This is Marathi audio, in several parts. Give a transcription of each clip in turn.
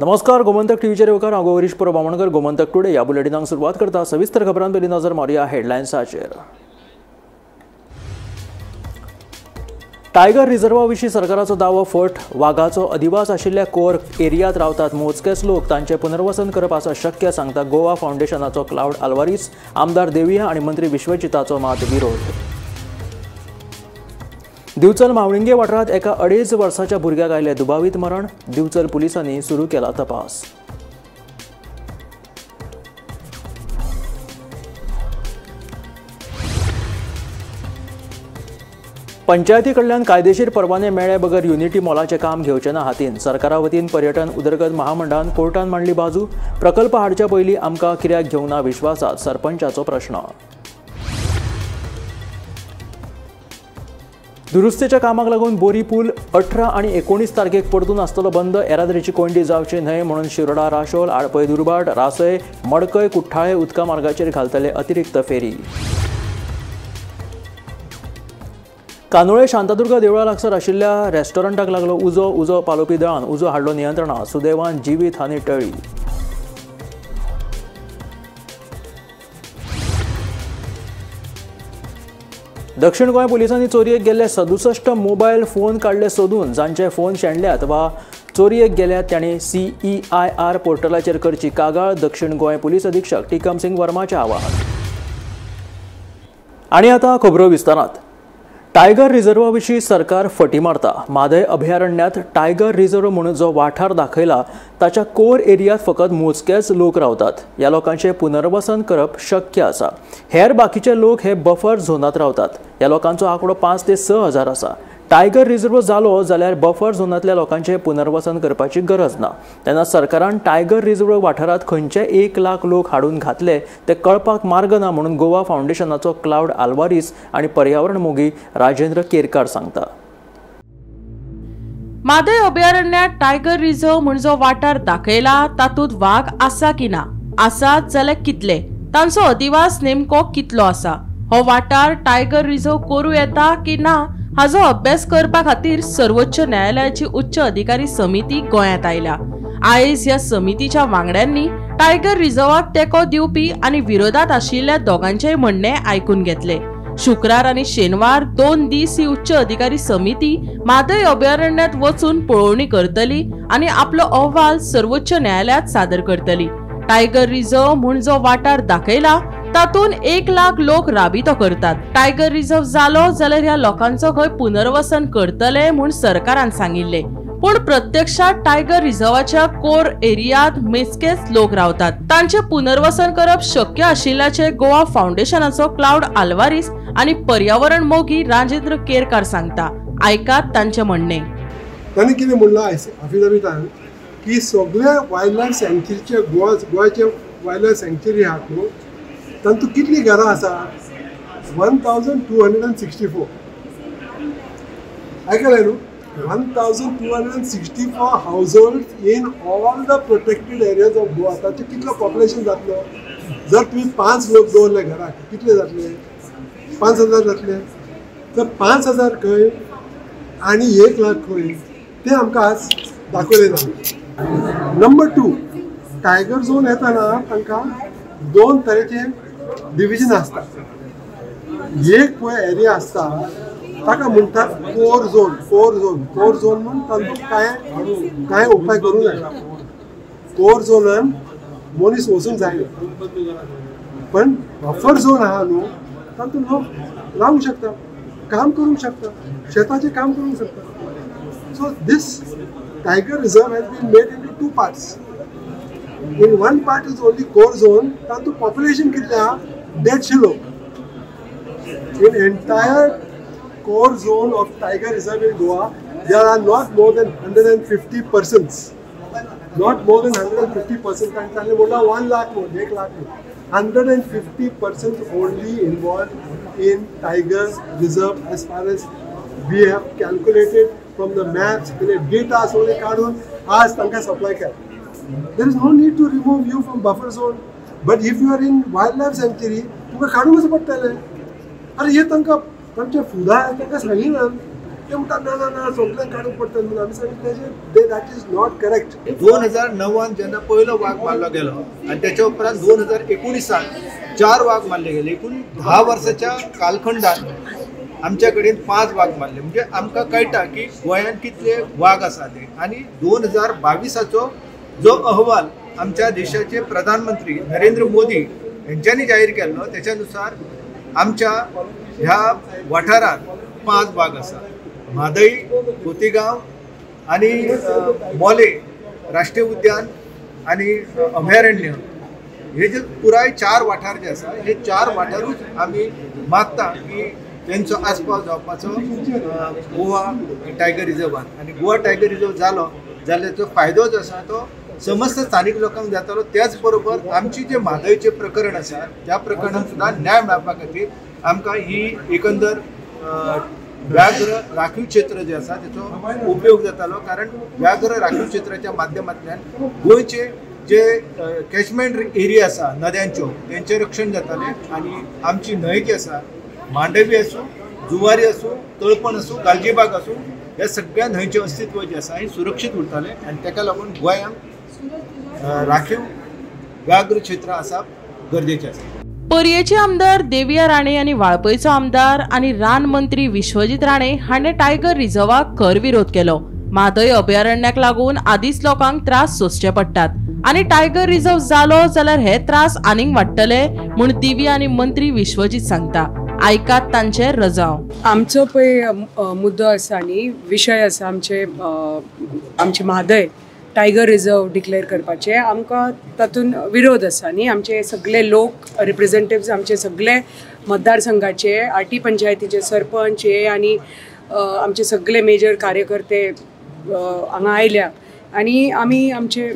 नमस्कार, गोमंतक टीव्हीचेर येवकार हांव गौरीश बामणकर. गोमंतक टुडे ह्या बुलेटिनाक सुरवात करता. सविस्तर खबरां पयलीं नजर मारया हेडलायन्साचेर. टायगर रिझर्वा विशीं सरकाराचो दावो फट. वाघाचो अधिवास आशिल्ल्या कोर एरियांत रावतात मोजकेच लोक. तांचें पुनर्वसन करप आसा शक्य, सांगता गोवा फावंडेशनाचो क्लाउड आल्वारीस. आमदार देविया आनी मंत्री विश्वजिताचो मात विरोध. दिवचल मावळिंगे वाठारांत एका 2.5 वर्साच्या भुरग्याक आयले दुबावीत मरण. दिवचल पुलिसांनी सुरू केला तपास. पंचायती कडल्यान कायदेशीर परवाने मेळ्ळे बगर युनिटी मॉलाचें काम घेवचें ना हातीन. सरकारा वतीन पर्यटन उदरगत महामंडळान कोर्टान मांडली बाजू. प्रकल्प हाडच्या पयलीं आमकां कित्याक घेवना विश्वासात, सरपंचाचो प्रश्न. दुरुस्तेच्या कामाक लागून बोरी पूल 18 आनी 19 तारखेक परतून आसतलो बंद. येरादारीची कोंडी जावची न्हय म्हणून शिरोडा राशोल, आळपय दुर्बाट, रासय, मडकय, कुठ्ठाळे उदका मार्गाचेर घालतले अतिरिक्त फेरी. कानोळे शांतादुर्गा देवळा लागसार आशिल्ल्या रेस्टॉरंटाक लागलो उजो पालोवपी दळान उजो हाडलो नियंत्रणां. सुदैवान जिवीत हानी टळ्ळी. दक्षिण गोंय पुलिसांनी चोरयेक गेल्ले 67 मोबायल फोन काडले सोदून. जांचे फोन शेणल्यात वा चोरयेक गेल्यात तांणी CEIR पोर्टलाचेर करची कागाळ. दक्षिण गोंय पुलीस अधीक्षक टिकम सिंग वर्माचें आवाहन. आनी आतां खबरो विस्तारांत. टायगर रिझर्वा विशीं सरकार फटी मारता. मादय अभयारण्यात टायगर रिझर्व म्हणून जो वाठार दाखयला ताच्या कोर एरियांत फकत मोजकेच लोक रावतात. ह्या लोकांचें पुनर्वसन करप शक्य आसा. हेर बाकीचे लोक हे बफर झोनांत रावतात. ह्या लोकांचो आंकडो 5 ते 6 हजार आसा. टायगर रिझर्व जालो जाल्यार बफर झोनांतल्या लोकांचें पुनर्वसन करपाची गरज ना. तेन्ना सरकारान टायगर रिझर्व वाठारांत खंयचे 1 लाख लोक हाडून घातले ते कळपाक मार्ग ना म्हणून गोवा फावंडेशनाचो क्लाउड आल्वारीस आनी पर्यावरण मोगी राजेंद्र केरकार सांगता. मादय अभयारण्यात टायगर रिझर्व म्हणजे वाठार दाखयला तातूंत वाघ आसा की ना, आसात जाल्यार कितले, तांचो अधिवास नेमको कितलो आसा, हो वाठार टायगर रिझर्व करूं येता की ना हाजो अभ्यास करपा खातीर सर्वोच्च न्यायालयाची उच्च अधिकारी समिती गोंयांत आयल्या. आयज ह्या समितीच्या वांगड्यांनी टायगर रिझर्वाक तेंको दिवपी आनी विरोधात आशिल्ल्या दोगांचेय म्हणणे आयकून घेतले. शुक्रार आनी शेनवार 2 दीस ही उच्च अधिकारी समिती मादय अभयारण्यात वचून पळोवणी करतली आनी आपलो अहवाल सर्वोच्च न्यायालयात सादर करतली. टायगर रिझर्व म्हूण जो वाठार दाखयला तातून 1 लाख लोक राबितो करतात. टायगर रिझर्व जालो जाल्यार ह्या लोकांचो खंय पुनर्वसन करतले म्हूण सरकारान सांगिल्ले. पण प्रत्यक्षात टायगर रिझर्वाच्या कोर एरियांत मेजकेच लोक रावतात. तांचे पुनर्वसन करप शक्य आशिल्ल्याचे गोवा फावंडेशनाचो क्लाउड आल्वारीस आनी पर्यावरण मोगी राजेंद्र केरकार सांगता. आयकात तांचे म्हणणे. तांणी कितें म्हणलां अफिडेविटान की सगळ्या वायल्ड लायफ सँक्च्युरीचे गोंयचे वायल्ड लायफ सँक्च्युरी आहात न्हू तातूंत कितलीं घरां आसा 1264. आयकलें न्हू 1264 household in all the protected areas of Goa. ताचें कितलो पॉप्युलेशन जातलो. जर तुमी 5 लोक दवरले घराक कितले जातले 5000 जातले. तर 5000 खंय आनी 1 लाख खंय तें आमकां आज दाखयलें जालें. नंबर 2 टायगर झोन येताना तांकां 2 तरेचे डिविजन आसता. एक पळय एरिया आसता ताका म्हणटात कोर झोन म्हणून तातूंत कांय उपाय करूंक जाय. कोर झोनान मनीस वचूंक जायना. पण बफर झोन आहा न्हू तातूंत लोक रावूंक शकता, काम करूंक शकता, शेताचें काम करूंक शकता. So this tiger reserve has been made into 2 parts. In one part is only core zone, तातूंत population कितले आहा 150 लोक. In entire core zone of Tiger Reserve in Goa, there are not more than 150 persons. Not more than 150 persons. And तांणे म्हणला 1 lakh more, 1 lakh more. 150 persons only involved in Tiger Reserve as far as we have calculated from the maps, data सगळे काढून आज तांकां सप्लाय केला. There is no need to remove you from buffer zone, but if you are in wildlife sanctuary, तुमकां काडूंकच पडटलें. अरे हे तांकां तांचे फुडार तांकां सांगिना ते म्हणतात ना सगळें काडूंक पडटा म्हणून आमी सांगितलें दॅट इज नॉट करेक्ट. 2009 जेन्ना पयलो वाघ मारलो गेलो आनी त्याच्या उपरांत 2019 4 वाघ मारले गेले. एकूण 10 वर्साच्या कालखंडात आमच्या कडेन 5 वाघ मारले. म्हणजे आमकां कळटा की गोंयांत कितले वाघ आसा ते. आणि 2022 जो अहवाल आमच्या देशाचे प्रधानमंत्री नरेंद्र मोदी यांच्यानी जाहीर केल्लो त्याच्यानुसार आमच्या ह्या वाठारात 5 वाघ आसा. म्हादई, खोतीगांव आणि मोले राष्ट्रीय उद्यान आणि अभयारण्य हे जे पुराय 4 वाठार जे आसा हे 4 वाठारूच आमी मागता की त्यांचो आस्पाव जावपाचो गोवा टायगर रिजर्वान. आणि गोवा टायगर रिजर्व जालो जाल्यार तो फायदो जो आसा तो समस्त स्थानिक लोकांक जातालो. त्याच बरोबर आमची जे म्हादयचे प्रकरण आसा त्या प्रकरणात सुद्धा न्याय मेळपा खातीर आमकां ही एकंदर व्याघ्र राखीव क्षेत्र जे आसा त्याचो उपयोग जातालो. कारण व्याघ्र राखीव क्षेत्राच्या माध्यमांतल्यान गोंयचे जे कॅचमेंट एरिया आसा नद्यांच्यो तेंचें रक्षण जातालें. आणि आमची न्हंय जी आसा मांडवी आसूं, जुवारी आसूं, तळपण आसूं, गालजीबाग आसूं ह्या सगळ्या न्हंयचें अस्तित्व जें आसा हें सुरक्षीत उरतालें. आनी ताका लागून गोंयांत राखीव व्याघ्र क्षेत्र आसप गरजेचें आसा. पर्येचे आमदार देविया राणे आणि वाळपयचो आमदार आणि रान मंत्री विश्वजीत राणे हाणें टायगर रिझर्वाक खर विरोध केलो. म्हादय अभयारण्याक लागून आदींच लोकांक त्रास सोंसचे पडटात आणि टायगर रिझर्व जालो जाल्यार हे त्रास आनीक वाडटले म्हूण दिव्या आनी मंत्री विश्वजीत सांगता. आयकात तांचे रजाव. आमचो पळय मुद्दो आसा न्ही, विशय आसा आमचे म्हादय टायगर रिजर्व डिक्लेअर करपाचे. आमकां तातूंत विरोध आसा न्ही. आमचे सगळे लोक रिप्रेझेंटेटिव्स आमचे सगळे मतदारसंघाचे आटी पंचायतीचे सरपंच हे आनी आमचे सगळे मेजर कार्यकर्ते हांगा आयल्या आनी आमी आमचे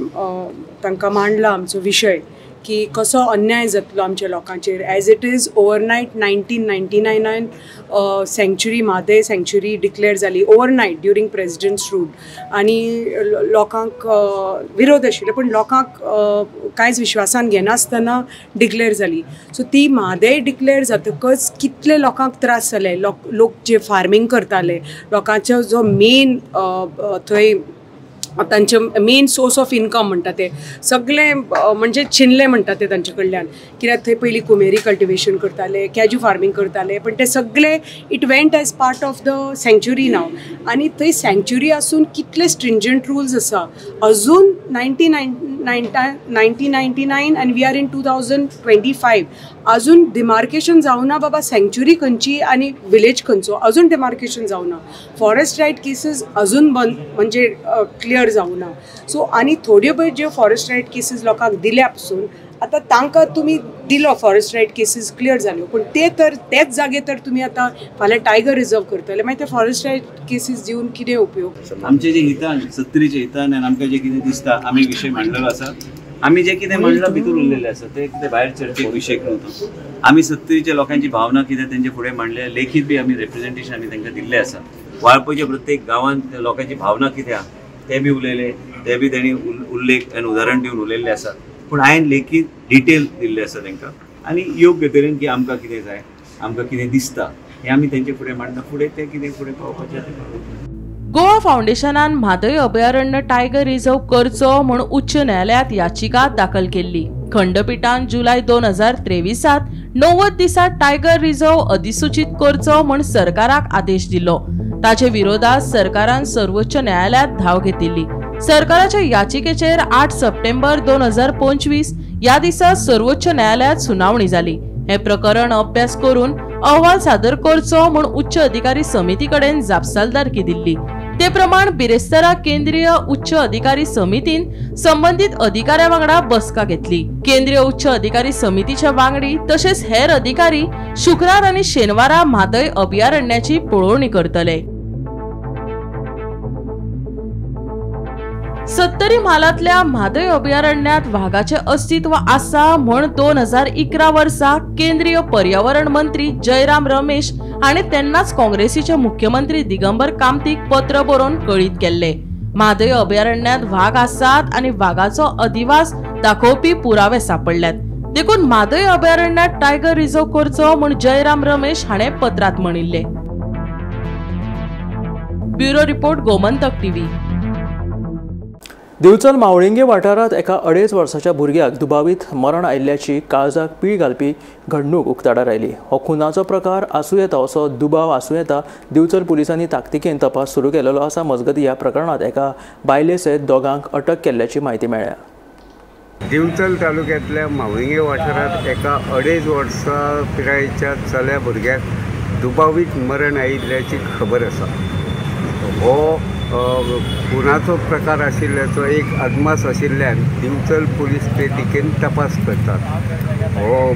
तांकां मांडला आमचो विशय की कसो अन्याय जातलो आमच्या लोकांचेर. As it is overnight 1999 sanctuary Mhadei sanctuary declare जाली ओवरनायट ड्युरींग प्रेसिडेंट्स रूल. आनी लोकांक विरोध आशिल्ले पण लोकांक कांयच विश्वासान घेनासतना डिक्लेअर जाली. सो ती म्हादय डिक्लेअर जातकच कितले लोकांक त्रास जाले. लोक जे फार्मींग करताले लोकांचो जो मेन थंय तांचे मेन सोर्स ऑफ इनकम म्हणटा ते सगळे म्हणजे छिनले म्हणटा ते तांचे कडल्यान. कित्याक थंय पयलीं कुमेरी कल्टिवेशन करताले, कॅज्यू फार्मींग करताले पण ते सगळे it went as part of the sanctuary नाव. आनी थंय सँक्च्युरी आसून कितले स्ट्रिंजंट रुल्स आसा अजून 1999 अँड वी आर इन 2025 अजून डिमार्केशन जावना बाबा सँक्च्युरी खंयची आनी विलेज खंयचो अजून डिमार्केशन जावना. फॉरेस्ट रायट केसीस अजून बंद म्हणजे क्लियर जावना. सो आनी थोड्यो पळय ज्यो फॉरेस्ट रायट केसीस लोकांक दिल्या पसून आतां तांकां तुमी दिलो फॉरेस्ट रायट केसीस क्लियर जाल्यो पण तेच जागे तर तुमी आतां फाल्यां टायगर रिजर्व करतले मागीर ते फॉरेस्ट रायट केसीस दिवन कितें उपयोग. आमचे जे हितान सत्तरीचे हितान आमकां जे कितें दिसता आमी विशय मांडलेलो आसा. आमी जे कितें मांडला भितर उरलेले आसा ते कितें भायर चर्चेक विशय नव्हतो. आमी सत्तरीच्या लोकांची भावना कितें तेंचे फुडें मांडले. लेखीत बी आमी रिप्रेझेंटेशन आमी तांकां दिल्लें आसा. वाळपयच्या प्रत्येक गांवांत लोकांची भावना कितें आहा ते बी उलयले. ते बी तेणी उल्लेख आनी उदाहरण दिवन उलयल्ले आसा. पूण हांवें लेखीत डिटेल दिल्ले आसा तांकां आनी योग्य तरेन की आमकां कितें जाय आमकां कितें दिसता हें आमी तेंचे फुडें मांडटा. फुडें ते कितें फुडें पावपाचें. गोवा फाउंडेशनान म्हादय अभयारण्य टायगर रिझर्व करचो म्हूण उच्च न्यायालयात याचिका दाखल केल्ली. खंडपीठान जुलय 2023 90 दिसात टायगर रिझर्व अधिसूचित करचो म्हूण सरकाराक आदेश दिलो. ताचे विरोधात सरकारान सर्वोच्च न्यायालयात धाव घेतिल्ली. सरकाराच्या याचिकेचेर 8 सप्टेंबर 2025 या दिसा सर्वोच्च न्यायालयात सुनावणी जाली. हे प्रकरण अभ्यास करून अहवाल सादर करचो म्हूण उच्च अधिकारी समिती कडेन जापसालदारकी दिल्ली. ते प्रमाण बिरेस्तारा केंद्रीय उच्च अधिकारी समितीन संबंधित अधिकाऱ्या वांगडा बसका घेतली. केंद्रीय उच्च अधिकारी समितीच्या वांगडी तसेच हेर अधिकारी शुक्रार आनी शेनवारा म्हादय अभयारण्याची पळोवणी करतले. सत्तरी म्हालातल्या म्हादय अभयारण्यात वाघाचे अस्तित्व आसा म्हूण 2011 वर्सा केंद्रीय पर्यावरण मंत्री जयराम रमेश हाणें तेन्नाच काँग्रेसीचे मुख्यमंत्री दिगंबर कामतीक पत्र बरोवन कळीत केल्ले. म्हादय अभयारण्यात वाघ आसात आनी वाघाचो अधिवास दाखोवपी पुरावे सापडल्यात. देखून म्हादय अभयारण्यात टायगर रिझर्व करचो म्हूण जयराम रमेश हाणें पत्रांत म्हणिल्ले. Bureau report Gomantak TV. Divchal Mavlinge वाठारात एका 2.5 वर्साच्या भुरग्याक दुबावीत मरण आयिल्ल्याची काळजाक पीळ घालपी घडणूक उक्ताडार आयली। हो खुनाचो प्रकार आसूं येता असो दुबाव आसूं येता दिवचल पुलिसांनी ताकतिकेन तपास सुरू केलेलो आसा। मजगती ह्या प्रकरणात एका बायले सयत दोगांक अटक केल्ल्याची म्हायती मेळ्ळ्या। दिवचल तालुक्यातल्या मावळिंगे वाठारात एका 2.5 वर्सां पिरायेच्या चल्या भुरग्याक दुबावीत मरण आयिल्ल्याची खबर आसा। हो खुनाचो प्रकार आशिल्ल्याचो एक अदमास आशिल्ल्यान दिवचल पुलीस ते दिकेन तपास करतात। हो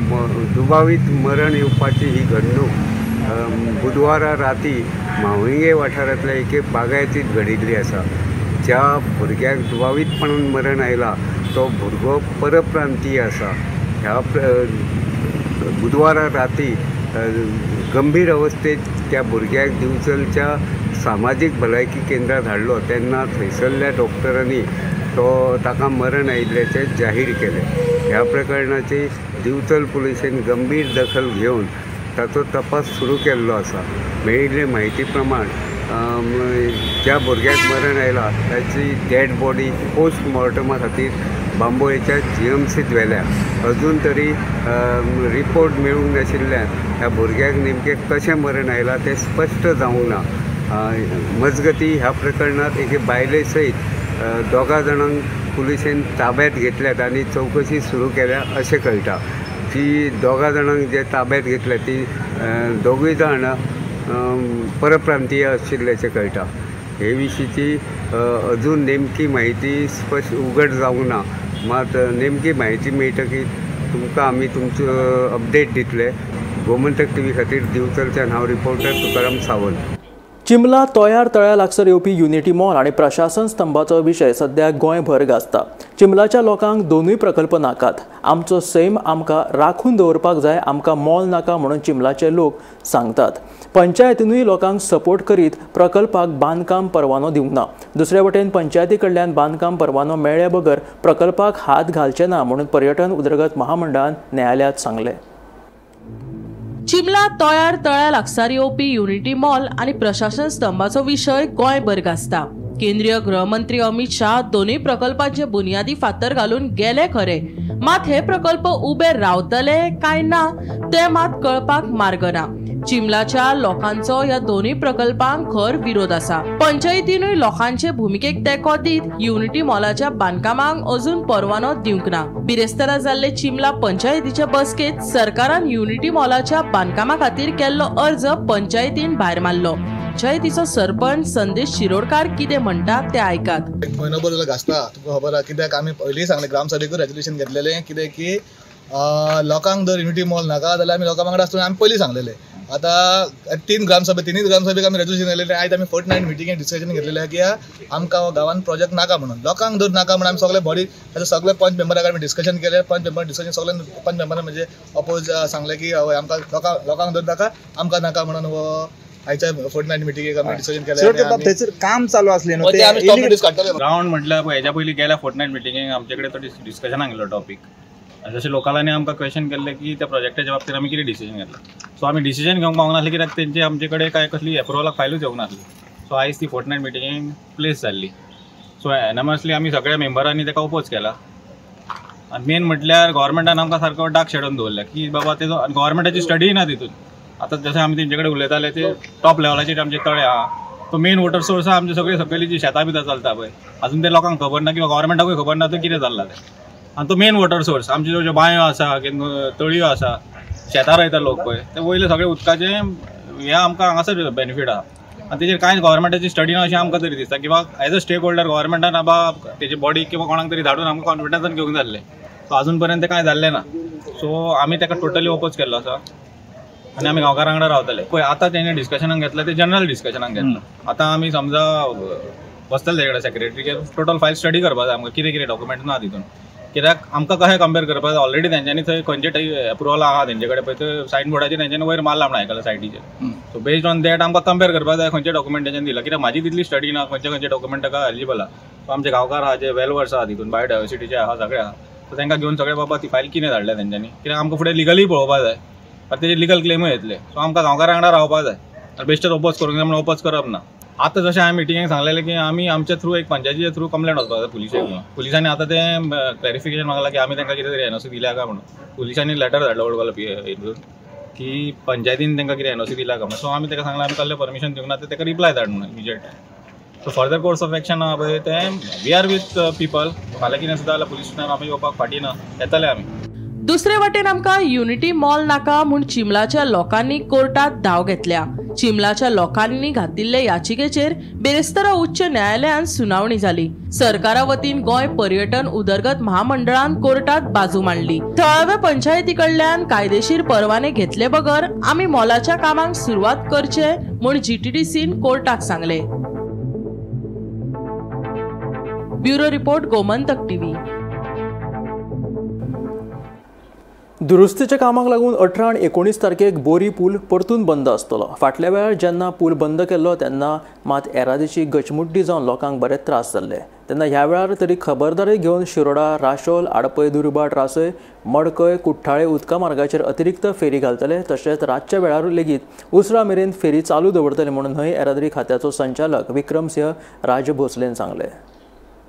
दुबावीत मरण येवपाची ही घडणूक बुधवारा राती मावळिंगे वाठारांतल्या एके बागायतीत घडिल्ली आसा। ज्या भुरग्याक दुबावीतपणान मरण आयला तो भुरगो परप्रांतीय आसा। ह्या बुधवारा राती गंभीर अवस्थेत त्या भुरग्याक दिवचलच्या सामाजीक भलायकी केंद्रात हाडलो तेन्ना थंयसरल्या डॉक्टरांनी ताका मरण आयिल्ल्याचें जाहीर केलें। ह्या प्रकरणाची दिवचल पुलिसेन गंभीर दखल घेवन ताचो तपास सुरू केल्लो आसा। मेळिल्ले म्हायती प्रमाण ज्या भुरग्याक मरण आयला ताची डेड बॉडी पोस्टमॉर्टमा खातीर बांबोळेच्या GMCत व्हेल्या। अजून तरी रिपोर्ट मेळूंक नाशिल्ल्यान ह्या भुरग्याक नेमकें कशें मरण आयलां तें स्पश्ट जावंक ना। मजगती ह्या प्रकरणात एके बायले सयत 2 जाणांक पुलिसेन ताब्यात घेतल्यात आनी चवकशी सुरू केल्या अशें कळटा। जी 2 जाणांक जे ताब्यात घेतल्या ती 2 जाण परप्रांतीय आशिल्ल्याचें कळटा। हे विशींची अजून नेमकी म्हायती स्पश्ट उघड जावंक ना, मात नेमकी म्हायती मेळटकीर तुमकां आमी तुमचो अपडेट दितले। गोमंतक टीव्ही खातीर दिवचलच्यान हांव रिपोर्टर तुकाराम सावंत। चिंबला तोयार तळ्या लागसार येवपी युनिटी मॉल आणि प्रशासन स्तंभाचो विशय सध्या गोंयभर गाजता। चिंबलाच्या लोकांक दोनूय प्रकल्प नाकात। आमचो सैम आमकां राखून दवरपाक जाय, आमकां मॉल नाका म्हणून चिंबलाचे लोक सांगतात। पंचायतीनूय लोकांक सपोर्ट करीत प्रकल्पाक बांदकाम परवानो दिवंक ना। दुसरे वटेन पंचायती कडल्यान बांदकाम परवानो मेळ्ळे बगर प्रकल्पाक हात घालचे ना म्हणून पर्यटन उदरगत महामंडळान न्यायालयात सांगले। चिंबला तोयार तळ्या लागसार येवपी युनिटी मॉल आणि प्रशासन स्तंभाचो विशय गोंयभर गाजता। केंद्रीय गृहमंत्री अमित शाह दोन्ही प्रकल्पांचे बुनियादी फातर घालून गेले खरे, मात हे प्रकल्प उबे रावतले काय ना ते मात कळपाक मार्ग ना। चिंबलाच्या लोकांचो या दोन्ही प्रकल्पांक खर विरोध आसा। पंचायतीनूय लोकांचे भूमिकेक तेको दीत युनिटी मॉलाच्या बांदकामांक अजून परवानो दिवंक ना। बिरेस्तारा जाल्ले चिंबला पंचायतीच्या बसकेत सरकारान युनिटी मॉलाच्या बांदकामा खातीर केल्लो अर्ज पंचायतीन भायर मारलो। पंचायतीचो सरपंच संदेश शिरोडकार कितें म्हणटा ते आयकात। म्हयनोभर जाल्यार गाजता, तुका खबर आहा कित्याक आमी पयलीं सांगलें ग्रामसभेकूय रेजोल्यूशन घेतलेलें कितें की लोकांक जर युनिटी मॉल नाका जाल्यार आमी लोकां वांगडा आसतना आमी पयलीं सांगलेलें। आतां तिनूय ग्रामसभेक आमी रेजोल्यूशन घेतलेलें। आयज आमी फोर्टनायट मिटिंगेक डिस्कशन घेतलेलें की आमकां गांवांत प्रोजेक्ट नाका म्हणून, लोकांक जर नाका म्हणून आमी सगळे बॉडी सगळे 5 मेंबराक आमी डिस्कशन केलें। 5 मेंबर डिस्कशन सगळे 5 मेंबरान म्हणजे अपोज सांगलें की आमकां लोकांक जर नाका आमकां नाका म्हणून आयच्या फोर्टनायट मिटिंगेक आमी डिस्कशन केलें। थंयसर काम चालू आसलें न्हू ते आमी टॉपिक काडटले। ग्राउंड म्हटल्यार हेच्या पयलीं गेल्या फोर्टनायट मिटिंगेक आमचे कडेन तो डिस्कशनाक गेलो टॉपिक। जशें लोकलांनी आमकां क्वेश्चन केल्ले की त्या प्रोजेक्टाच्या बाबतींत आमी कितें डिसिजन घेतलां। सो आमी डिसिजन घेवंक पावंक नासले कित्याक तेंचे आमचे कडेन काय कसली एप्रुवलाक फायलूच येवंक नासली। सो आयज ती फोर्टनायट मिटिंगेक प्लेस जाल्ली। सो एनमसली आमी सगळ्या मेंबरांनी ताका ओपोज केला। आनी मेन म्हटल्यार गव्हर्मेंटान आमकां सारको डाक शेडोवन दवरला की बाबा तेजो गव्हर्मेंटाची स्टडी ना तितून। आतां जशें आमी तेंचे कडेन उलयताले ते टॉप लेवलाचेर आमचे तळे आहा, तो मेन वॉटर सोर्स आहा आमचे सगळे सकयली जी शेतां बितां चलता पळय अजून ते लोकांक खबर ना किंवा गव्हर्मेंटाकूय खबर ना तो कितें जाल्ला तें। आनी तो मेन वॉटर सोर्स आमचे ज्यो बांयो आसा तळयो आसा शेतां रोयता लोक पळय ते वयले सगळे उदकाचे हे आमकां हांगासर बेनिफीट आहा। आनी तेजेर कांयच गव्हर्मेंटाची स्टडी ना अशें आमकां तरी दिसता किंवा एज अ स्टेक होल्डर गव्हर्मेंटान बाबा तेजी बॉडी किंवा कोणाक तरी धाडून आमकां कॉन्फिडन्सान घेवंक जाल्लें। सो अजून पर्यंत कांय जाल्लें ना। सो आमी ताका टोटली ओपोज केल्लो आसा आनी आमी गांवकारां वांगडा रावतले। पळय आतां तेणें डिस्कशनाक घेतलां ते जनरल डिस्कशनाक घेतलां। आतां आमी समजा बसतले तेजे कडेन सेक्रेटरीक टोटल फायल स्टडी करपाक जाय आमकां कितें कितें डॉक्युमेंट ना तितून, कित्याक आमकां कशें कंपेर करपाक जाय। ऑलरेडी तेंच्यांनी थंय खंयचे एप्रुवल आहा तेंचे कडेन पळय ते सायन बोर्डाचेर तेंच्यांनी वयर मारला म्हणून आयकलां सायटीचेर। सो बेस्ड ऑन दॅट आमकां कंपेर करपाक जाय खंयचे डॉक्युमेंट तेंच्यांनी दिला, कित्याक म्हाजी तितली स्टडी ना खंयचे डॉक्युमेंट ताका एलिजिबल आहा। सो आमचे गांवकार आहा जे वेलवर्स आहा तितून बायोडायवर्सिटीचे आहा सगळे आहा, सो तांकां घेवन सगळे बाबा ती फायल कितें धाडल्या तेंच्यांनी, कित्याक आमकां फुडें लिगली पळोवपाक जाय तेजे लिगल क्लेमूय येतले। सो आमकां गांवकारां वांगडा रावपाक जाय, बेश्टेच ओपोज करूंक जाय म्हणून ओपोज करप ना। आता जशें हांवें मिटिंगेक सांगलेलें की आमी आमच्या थ्रू एक पंचायतीच्या थ्रू कंप्लेंट वचपाक जाय पुलिसांनी आता ते क्लॅरिफिकेशन मागला की आमी तांकां कितें तरी एनओसी दिल्या काय म्हणून पुलिसांनी लेटर धाडलो वडगांव हितून की पंचायतीन तांकां कितें एनओसी दिल्या काय म्हणून. सो आमी ताका सांगलें आमी कसलें परमिशन दिवंक ना ते ताका रिप्लाय धाड म्हणून immediate. So further course of action आहा पळय ते वी आर विथ पीपल. फाल्यां कितें सुद्दां जाल्यार पुलीस स्टेशनार आमी येवपाक फाटी ना, येतले आमी. दुसरे वटेन आमकां युनिटी मॉल नाका म्हूण चिंबलाच्या लोकांनी कोर्टात धांव घेतल्या. चिंबलाच्या लोकांनी घातिल्ले याचिकेचेर बेरेस्तारा उच्च न्यायालयात सुनावणी जाली. सरकारा वतीन गोंय पर्यटन उदरगत महामंडळान कोर्टात बाजू मांडली. थळाव्या पंचायती कडल्यान कायदेशीर परवाने घेतले बगर आमी मॉलाच्या कामाक सुरवात करचे म्हूण GTDCन कोर्टाक सांगले. Bureau report Gomantak TV. दुरुस्तीच्या कामाक लागून 18 आनी 19 तारखेक बोरी पूल परतून बंद आसतलो. फाटल्या वेळार जेन्ना पूल बंद केल्लो तेन्ना मात येरादारीची गचमुड्डी जावन लोकांक बरे त्रास जाल्ले. तेन्ना ह्या वेळार तरी खबरदारी घेवन शिरोडा, राशोल, आडपय, दुर्बाट, रासय, मडकय, कुठ्ठाळे उदका मार्गाचेर अतिरिक्त फेरी घालतले. तशेंच रातच्या वेळार लेगीत उसरा मेरेन फेरी चालू दवरतले म्हणून न्हंय येरादारी खात्याचो संचालक विक्रमसिंह राजभोसलेन सांगले.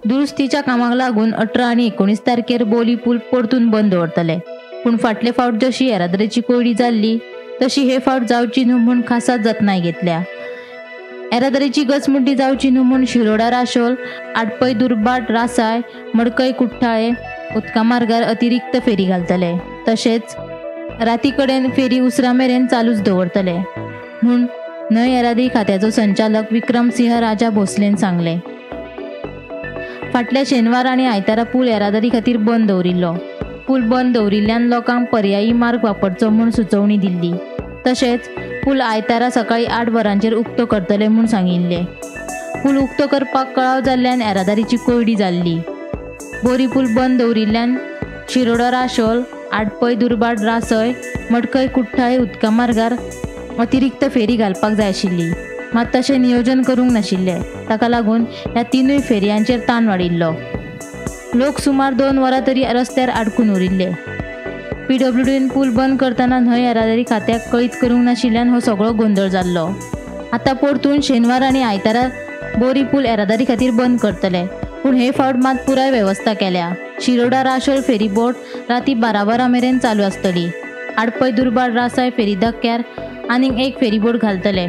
दुरुस्तीच्या कामाक लागून 18 आनी 19 तारखेर बोरी पूल परतून बंद दवरतले. पूण फाटले फावट जशी येरादारीची कोयडी जाल्ली तशी हे फावट जावची न्हू म्हूण खासा जतनाय घेतल्या. येरादारीची गचमुड्डी जावची न्हू म्हूण शिरोडा, राशोल, आडपय, दुर्बाट, रासाय, मडकय, कुठ्ठाळे उदका मार्गार अतिरिक्त फेरी घालतले. तशेंच राती कडेन फेरी उसरा मेरेन चालूच दवरतले म्हूण न्हंय येरादारी खात्याचो संचालक विक्रमसिंह राजा भोसलेन सांगले. फाटल्या शेनवार आनी आयतारा पूल येरादारी खातीर बंद दवरिल्लो. पूल बंद दवरिल्ल्यान लोकांक पर्यायी मार्ग वापरचो म्हूण सुचोवणी दिल्ली. तशेंच पूल आयतारा सकाळी 8 वरांचेर उक्तो करतले म्हूण सांगिल्ले. पूल उक्तो करपाक कळाव जाल्ल्यान येरादारीची कोयडी जाल्ली. बोरी पूल बंद दवरिल्ल्यान शिरोडा, राशोल, आडपय, दुर्बाट, रासय, मडकय, कुठ्ठाळे उदका मार्गार अतिरिक्त फेरी घालपाक जाय आशिल्ली. मात तशें नियोजन करूंक नाशिल्ले. ताका लागून ह्या तिनूय फेरयांचेर ताण वाडिल्लो. लोक सुमार 2 वरां तरी रस्त्यार आडकून उरिल्ले. PWDन पूल बंद करतना न्हंय येरादारी खात्याक कळीत करूंक नाशिल्ल्यान हो सगळो गोंधळ जाल्लो. आतां परतून शेनवार आनी आयतारा बोरी पूल येरादारी खातीर बंद करतले. पूण हे फावट मात पुराय वेवस्था केल्या. शिरोडा, राशोल फेरी बोट राती 12 वरां मेरेन चालू आसतली. आडपय, दुर्बाट, रासाय फेरी धक्क्यार आनीक एक फेरी बोट घालतले.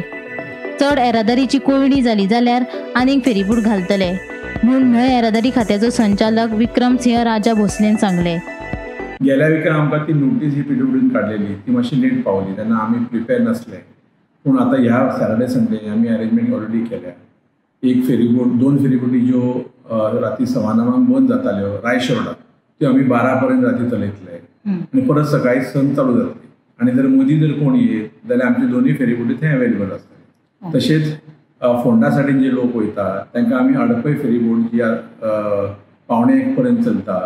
चड येरादारीची कोयडी जाली जाल्यार आनीक फेरी बोट घालतले म्हूण न्हंय येरादारी खात्याचो संचालक विक्रमसिंह राजा भोसलेन सांगले. गेल्या विकान आमकां ती नोटीस ही PWDन काडलेली ती मातशी लेट पावली तेन्ना आमी प्रिपेर नासले. पूण आतां ह्या सॅटर्डे संडे आमी अरेंजमेंट ऑलरेडी केल्या. एक फेरी बोट 2 फेरी बोटी ज्यो राती 9:15 बंद जाताल्यो रायशिरोडा त्यो आमी 12 पर्यंत राती चलयतले आनी परत सकाळी 6 चालू जातली. आनी जर मदीं जर कोण येत जाल्यार आमच्यो दोनूय फेरी बोटी थंय अवेलेबल आसतले. तशेंच फोंडा सायडीन जे लोक वयता तांकां आमी आडपय फेरी बोट जी 1:45 पर्यंत चलता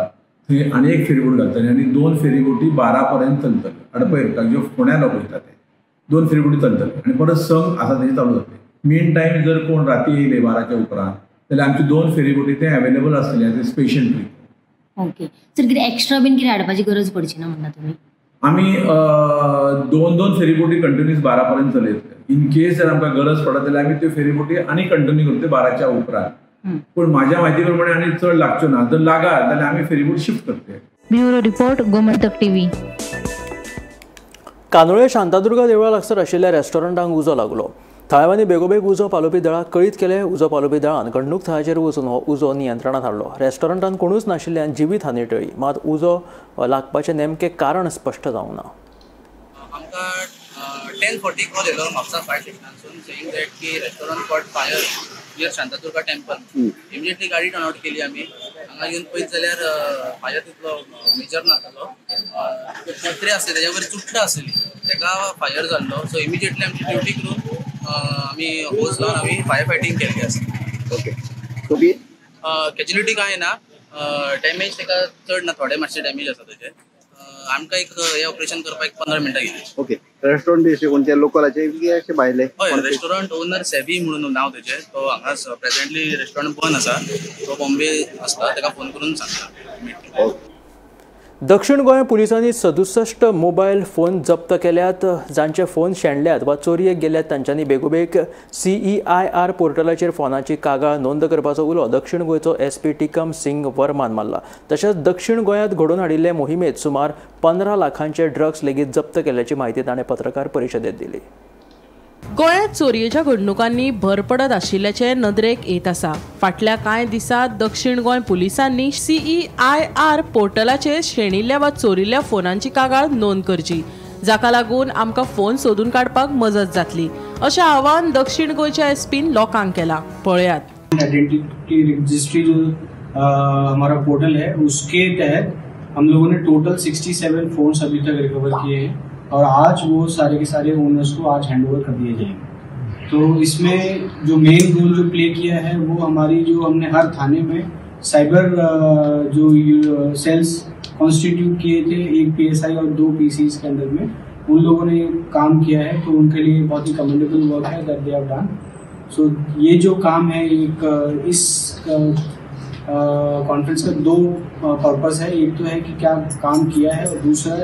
थंय आनी एक फेरी बोट घालतले आनी 2 फेरी बोटी 12 पर्यंत चलतले. आडपय ज्यो फोंड्या लोक वयता ते 2 फेरी बोटी चलतले आनी परत संक आसा तेजी चालू जातले. मेन टायम जर कोण राती येयले 12च्या उपरांत जाल्यार आमची 2 फेरी बोटी थंय अवेलेबल आसतली as a special trip. Okay sir, कितें एक्स्ट्रा बीन कितें हाडपाची गरज पडची ना म्हणटा तुमी? आमी 2 फेरी बोटी कंटिन्यूस 12 पर्यंत चलयतले. इन केस जर आमकां गरज पडत जाल्यार आमी त्यो फेरी बोटी आनी कंटिन्यू करतले 12च्या उपरांत. पूण म्हाज्या म्हायती प्रमाणे आनी चड लागच्यो ना. जर लागात जाल्यार आमी फेरी बोट शिफ्ट करतले. Bureau report Gomantak TV. Candolim Shantadurga Deola लागसार आशिल्ल्या रेस्टॉरंटांक उजो लागलो. थळाव्यांनी बेगोबेग उजो पालोवपी दळाक कळीत केले. उजो पालोवपी दळान घडणूक थळाचेर वचून हो उजो नियंत्रणात हाडलो. रेस्टॉरंटांत कोणूच नाशिल्ल्यान जिवीत हानी टळ्ळी. मात उजो लागपाचें नेमकें कारण स्पश्ट जावंक ना. 10:40 कॉल येलो म्हापसा फायर स्टेशनासून सेइंग दॅट की restaurant caught fire near Shantadurga temple. Immediately गाडी टर्न आउट केली आमी. हांगा येवन पळयत जाल्यार फायर तितलो मेजर नासलो. पत्रे आसले तेज्या वयर चुट्टां आसली तेका फायर जाल्लो. सो इमिजिएटली आमची ड्युटी करून आमी होज लावन आमी फायर फायटींग केल्ली आसा. ओके. कॅज्युलिटी कांय ना. डॅमेज तेका चड ना, थोडे मातशे डॅमेज आसा तेजे. आमकां एक हे ऑपरेशन करपाक 15 मिनटां गेली. ओके. रेस्टॉरंट कोणत्या लोकलाचे की अशे भायले? हय, रेस्टॉरंट ओनर सेबी म्हणून नांव तेजें. तो हांगाच प्रेझेंटली रेस्टॉरंट बंद आसा. तो बॉम्बे आसता, तेका फोन करून सांगता. दक्षिण गोंय पुलिसांनी 67 मोबायल फोन जप्त केल्यात. जांचे फोन शेणल्यात वा चोरयेक गेल्यात तांच्यांनी बेगोबेग CEIR पोर्टलाचेर फोनाची कागाळ नोंद करपाचो उलो दक्षिण गोंयचो SP टिकम सिंग वर्मान मारला. तशेंच दक्षिण गोंयांत घडोवन हाडिल्ले मोहिमेत सुमार 15 लाखांचे ड्रग्स लेगीत जप्त केल्याची माहिती ताणें पत्रकार परिशदेंत दिली. गोंयांत चोरयेच्या घडणुकांनी भर पडत आशिल्ल्याचे नदरेक येत आसा. फाटल्या कांय दिसांत दक्षिण गोंय पुलिसांनी CEIR पोर्टलाचेर शेणिल्ल्या वा चोरिल्ल्या फोनांची कागाळ नोंद करची, जाका लागून आमकां फोन सोदून काडपाक मजत जातली अशें आवाहन दक्षिण गोंयच्या SPन लोकांक केलां. पळयात. आइडेंटिटी रजिस्ट्री जो हमारा पोर्टल है उसके तहत हम लोगों ने टोटल 67 फोन्स अभी तक रिकवर किए हैं और आज वो सारे के सारे ओनर्स को आज हैंडओवर कर दिए जाएंगे. तो इसमें जो मेन रोल जो प्ले किया है वो हमारी जो हमने हर थाने में साइबर जो सेल्स कॉन्स्टिट्यूट किए थे, एक PSI और 2 PCs के अंदर में उन लोगों ने काम किया है. तो उनके लिए बहुत ही कमेंडेबल वर्क है that they have done. So ये जो काम है एक इस कॉन्फ्रेंस का 2 पर्पस है. एक तो है कि क्या काम किया है और दूसरा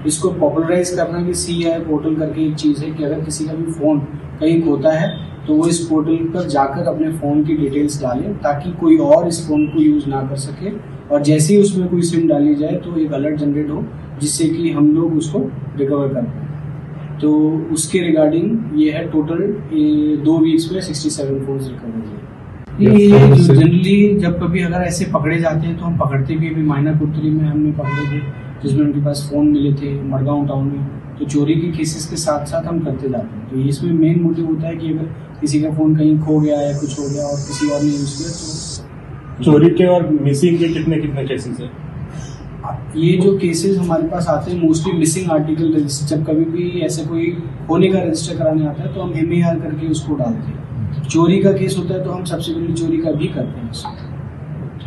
इसको पॉपुलराइज करना कि CEIR पोर्टल करके एक चीज़ है कि अगर किसी का भी फ़ोन कहीं खोता है तो वो इस पोर्टल पर जाकर अपने फ़ोन की डिटेल्स डालें ताकि कोई और इस फ़ोन को यूज़ ना कर सके. और जैसे ही उसमें कोई सिम डाली जाए तो एक अलर्ट जनरेट हो जिससे कि हम लोग उसको रिकवर कर पाएँ. तो उसके रिगार्डिंग ये है टोटल 2 वीक्स में 67 फोन्स रिकवर हुए. ये जनरली जब कभी अगर ऐसे पकड़े जाते हैं तो हम पकड़ते भी. अभी मायनाकुत्री में हमने पकड़े थे जिसमें उनके पास फ़ोन मिले थे मडगांव टाउन में. तो चोरी के केसेस के साथ साथ हम करते जाते हैं. तो इसमें मेन मोटिव होता है कि अगर किसी का फ़ोन कहीं खो गया या कुछ हो गया और किसी और ने यूज़ किया तो चोरी के और मिसिंग के कितने केसेस हैं? ये जो केसेस हमारे पास आते हैं मोस्टली मिसिंग आर्टिकल रजिस्टर. जब कभी भी ऐसे कोई होने का रजिस्टर कराने आता है तो हम MAR करके उसको डालते हैं. चोरी का केस होता है तो हम सबसे पहले चोरी का भी करते हैं.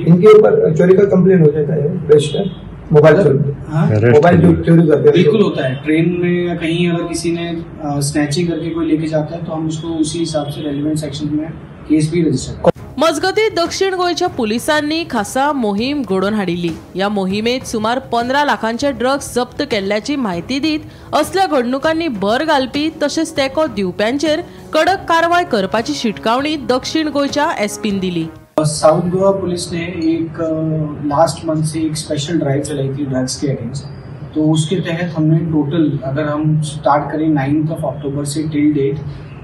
इनके ऊपर चोरी का कंप्लेन हो जाता है रजिस्टर मोबाइल चोरी करते हैं. बिल्कुल होता है. ट्रेन में या कहीं अगर किसी ने स्नैचिंग करके कोई लेके जाता है तो हम उसको उसी हिसाब से रेलिवेंट सेक्शन में केस भी रजिस्टर. मजगती दक्षिण गोंयच्या पुलिसांनी खासा मोहीम घडोवन हाडिल्ली. या मोहिमेत सुमार 15 लाखांचे ड्रग्स जप्त केल्ल्याची माहिती दीत असल्या घडणुकांनी भर घालपी तशेंच तेको दिवप्यांचेर कडक कारवाय करपाची शिटकावणी दक्षिण गोंयच्या SPन दिली. साउथ गोवा पुलिस ने एक लास्ट मंथ से एक स्पेशल ड्राइव चलाई थी ड्रग्स के अगेंस्ट. तो उसके तहत हमने टोटल अगर हम स्टार्ट करें 9 अक्टूबर से टिल डेट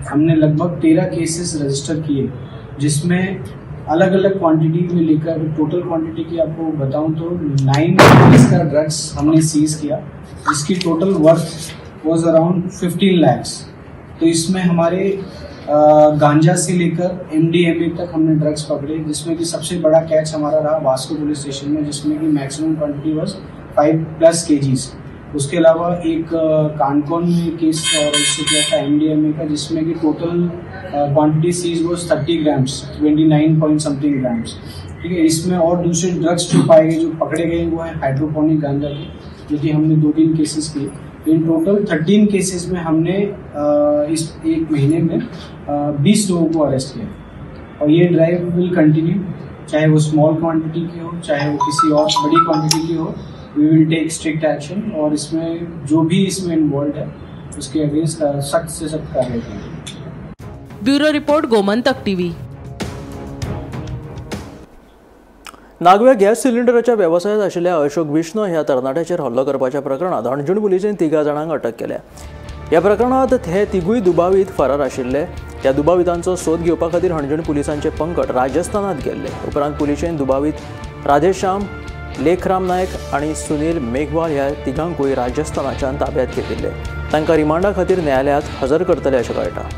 हमने लगभग 13 केसेस रजिस्टर किए जिसमें अलग अलग क्वांटिटी में लेकर टोटल क्वांटिटी की आपको बताऊं तो 9 का ड्रग्स हमने सीज किया जिसकी टोटल वर्थ वाज अराउंड 15 lakhs. तो इसमें हमारे गांजा से लेकर MDMA तक हमने ड्रग्स पकड़े जिसमें कि सबसे बड़ा कैच हमारा रहा वास्को पुलिस स्टेशन में जिसमें कि मैक्सिमम क्वांटिटी वाज 5+ kgs. उसके अलावा एक कानकोन में केस रजिस्टर किया था MDMA का जिसमें कि टोटल क्वांटिटी सीज वाज 30 grams 29 point something grams. ठीक है. इसमें और दूसरे ड्रग्स जो पाए गए जो पकड़े गए वो है हाइड्रोपोनिक गांजा के जो कि हमने 2-3 केसेस किए. इन टोटल 13 केसेस में हमने इस एक महीने में 20 लोगों को अरेस्ट किया. और ये ड्राइव विल कंटिन्यू चाहे वो स्मॉल क्वांटिटी की हो चाहे वो किसी और बड़ी क्वांटिटी की हो. We will take strict action और इसमें जो भी इसमें इन्वॉल्व है उसके अगेंस्ट सख्त से सख्त कार्रवाई करेंगे. Bureau report Gomantak TV. नागव्या गॅस सिलिंडराच्या व्यवसायात आशिल्ल्या अशोक विष्णू ह्या तरणाट्याचेर हल्लो करपाच्या प्रकरणात हणजूण पुलिसेन 3 जाणांक अटक केल्या. ह्या प्रकरणात हे 3 दुबावीत फरार आशिल्ले. ह्या दुबावितांचो सोद घेवपा खातीर हणजूण पुलिसांचे पंगड राजस्थानात गेल्ले. उपरांत पुलिशेन दुबावीत राधेश्याम, लेखराम नायक आणि सुनील मेघवाल ह्या 3गांकूय राजस्थानाच्यान ताब्यात घेतिल्ले. तांकां रिमांडा खातीर न्यायालयात हजर करतले अशें कळटा.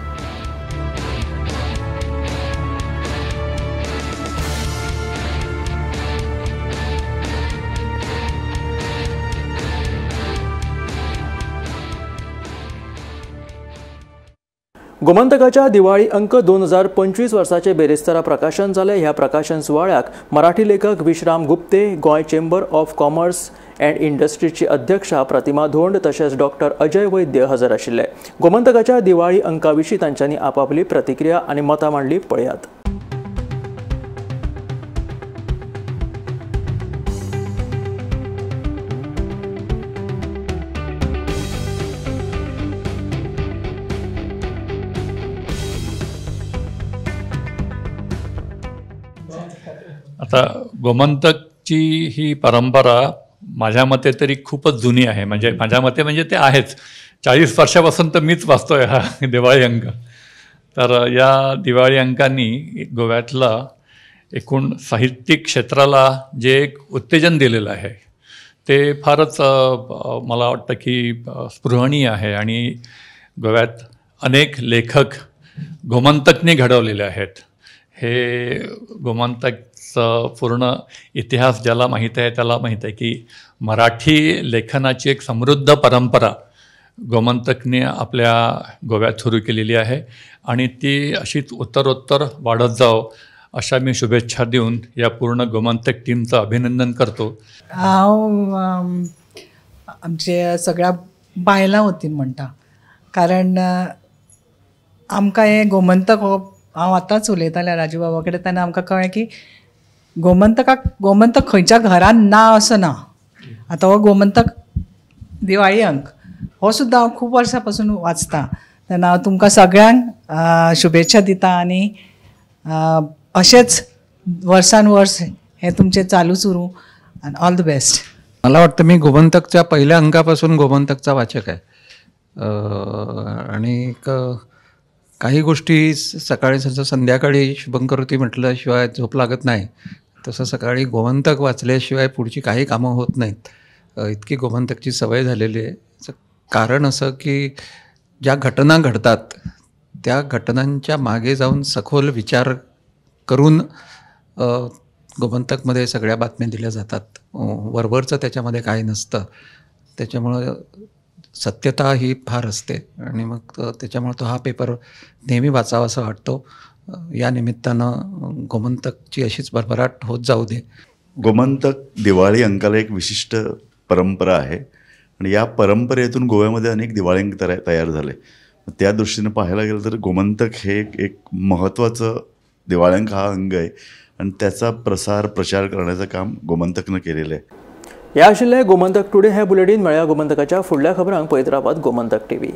गोमंतकाच्या दिवाळी अंक 2025 वर्साचे बेरेस्तारा प्रकाशन जाले. ह्या प्रकाशन सुवाळ्याक मराठी लेखक विश्राम Gupte, Goa chamber of commerce and इंडस्ट्रीची अध्यक्षा प्रतिमा धोंड तशेंच डॉक्टर अजय वैद्य हजर आशिल्ले. गोमंतकाच्या दिवाळी अंका विशीं तांच्यांनी आपापली प्रतिक्रिया आनी मतां मांडली. पळयात. आता गोमंतकची ही परंपरा माझ्या मते तरी खूपच जुनी आहे. म्हणजे माझ्या मते म्हणजे ते आहेच. 40 वर्षापासून तर मीच वाचतोय हा दिवाळी अंक. तर या दिवाळी अंकांनी गोव्यातला एकूण साहित्यिक क्षेत्राला जे एक उत्तेजन दिलेलं आहे ते फारच मला वाटतं की स्पृहणीय आहे. आणि गोव्यात अनेक लेखक गोमंतकने घडवलेले आहेत. हे गोमंतकचं पूर्ण इतिहास ज्याला माहीत आहे त्याला माहीत आहे की मराठी लेखनाची एक समृद्ध परंपरा गोमंतकने आपल्या गोव्यात सुरू केलेली आहे आणि ती अशीच उत्तरोत्तर वाढत जावं अशा मी शुभेच्छा देऊन या पूर्ण गोमंतक टीमचं अभिनंदन करतो. हांव आमचे सगळ्या बायलां वतीन म्हणटा, कारण आमकां हे गोमंतक हो हांव आतांच उलयतालें राजू बाबा कडेन तेन्ना आमकां कळ्ळें की गोमंतक खंयच्या घरान ना असो ना. आतां हो गोमंतक दिवाळी अंक हो सुद्दां हांव खूब वर्सां पासून वाचतां, तेन्ना हांव तुमकां सगळ्यांक शुभेच्छा दिता आनी अशेंच वर्सान वर्स हे तुमचे चालूच उरूं आनी ऑल द बेस्ट. मला वाटतं मी गोमंतकच्या पहिल्या अंकापासून गोमंतकचा वाचक आहे आणि काही गोष्टी सकाळी संध्याकाळी शुभंकरोती म्हटल्याशिवाय झोप लागत नाही, तसं सकाळी गोमंतक वाचल्याशिवाय पुढची काही कामं होत नाहीत. इतकी गोमंतकची सवय झालेली आहे. कारण असं की ज्या घटना घडतात त्या घटनांच्या मागे जाऊन सखोल विचार करून गोमंतकमध्ये सगळ्या बातम्या दिल्या जातात. वरवरचं त्याच्यामध्ये काही नसतं. त्याच्यामुळं सत्यता ही फार असते आणि मग त्याच्यामुळं तो हा पेपर नेहमी वाचावा असं वाटतो. या निमित्तानं गोमंतकची अशीच भरभराट होत जाऊ दे. गोमंतक दिवाळी अंकाला एक विशिष्ट परंपरा आहे आणि या परंपरेतून गोव्यामध्ये अनेक दिवाळी अंक तयार झाले. त्या दृष्टीने पाहायला गेलं तर गोमंतक हे एक महत्त्वाचं दिवाळी अंक हा अंग आहे आणि त्याचा प्रचार करण्याचं काम गोमंतकनं केलेलं आहे. या आशिल्लें गोमंतक टुडे हे बुलेटिन. मेळ्या गोमंतकाच्या फुडल्या खबरांक पळयत रावात गोमंतक TV.